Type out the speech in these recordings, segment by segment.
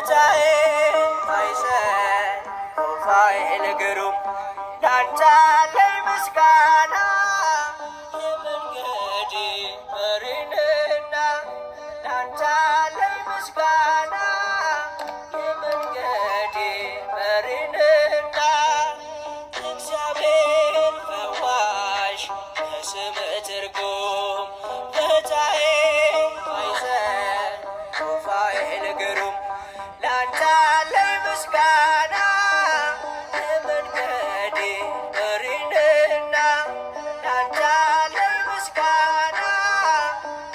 ፈታዬ ማይሰን ሩፋኤል ግሩም ላንተ አለኝ ምስጋና የመንገዴ መሪንና ላንተ አለኝ ምስጋና የመንገዴ መሪንና እግዚአብሔር ፈዋሽ የስምህ ትርጉም ፈታዬ ማይሰን ሩፋኤል ግሩም ላንተ አለኝ ምስጋና የመንገዴ መሪንና ላንተ አለኝ ምስጋና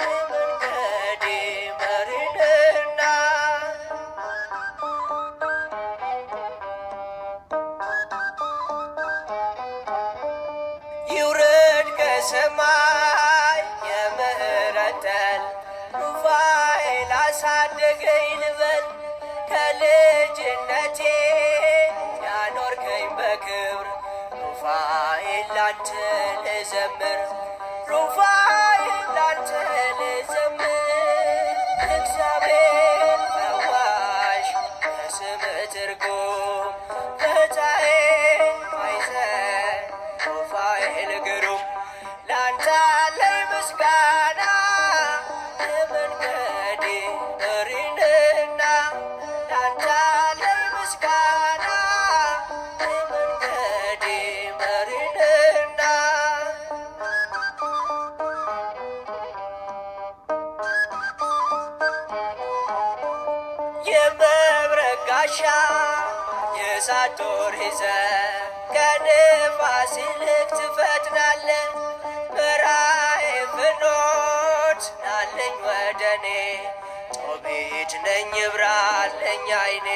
የመንገዴ መሪንና ይውረድ ከሰማይ የምህረት ጠል ሩፋኤል አሳደገኝ ልበል ከልጅነቴ ያኖርከኝ በክብር ሩፋኤል ላንተ ልዘምር ሩፋኤል ላንተ ልዘምር እግዚአብሔር ፈዋሽ የስምህ ትርጉም ፈታዬ ማይሰን ሩፋኤል ግሩም ላንተ አለኝ ምስጋና የመንገዴ መሪንና ላንተ አለኝ ምስጋና የመንገዴ መሪንና የመብረቅ ጋሻ የእሳት ጦር ይዘህ ከንፋስ ይልቅ ትፈጥናለህ በራእይ ፍኖት ናለኝ ወደኔ ጦቢት ነኝ ይብራልኝ አይኔ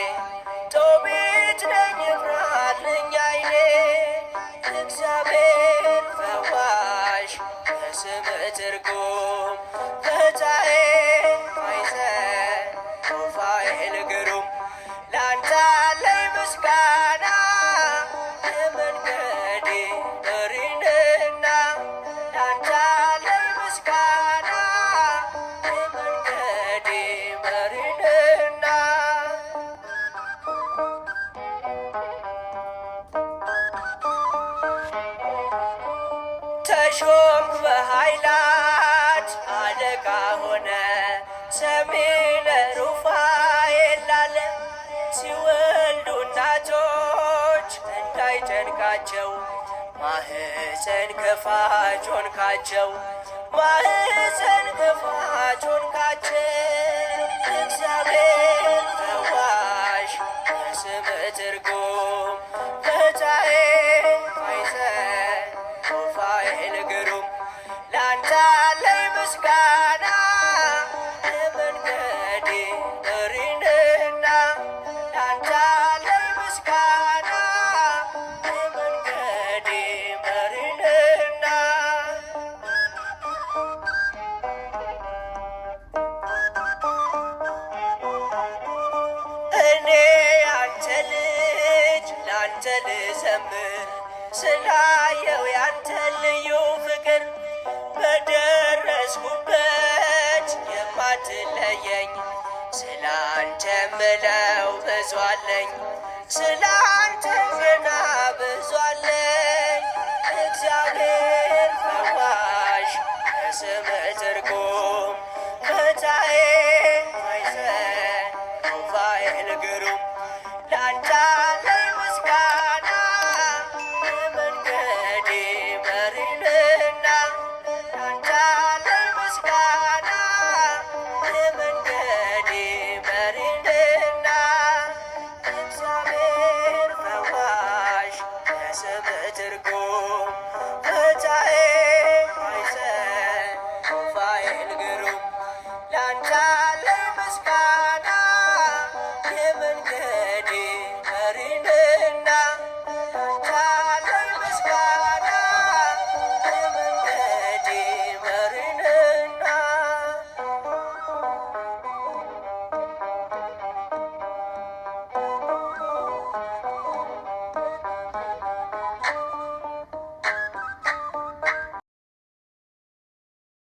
ጦቢት ነኝ ይብራልኝ አይኔ እግዚአብሔር ፈዋሽ የስምህ ትርጉም ፈታዬ ማይሰን ሩፋኤል ግሩም ላንተ አለኝ ምስጋና የመንገዴ መሪንና ላንተ አለኝ ምስጋና የመንገዴ መሪንና ተሾምክ በኃይላት አለቃ ሆነ ሰሚ ለሩፋኤል ላለ ሲወልዱ እናቶች እንዳይጨንቃቸው ማህፀን ከፋች ሆንካቸው ማህፀን ከፋች ሆንካቸው እግዚአብሔር ፈዋሽ የስምህ ትርጉም ፈታዬ ማይሰን ሩፋኤል ግሩም ላንተ አለኝ ምስጋና የመንገዴ መሪንና ላንተ አለኝ ምስጋና የመንገዴ መሪንና እኔ ያንተ ልጅ ላንተ ልዘምር ስላየው ያንተ ልዩ ፍቅር በደረስኩበት የማትለየኝ ስላንተ ምለው ብዙ አለኝ ስላንተ ገና ብዙ አለኝ እግዚአብሔር ፈዋሽ የስምህ ትርጉም ፈታዬ ማይሰን ሩፋኤል ግሩም ላንተ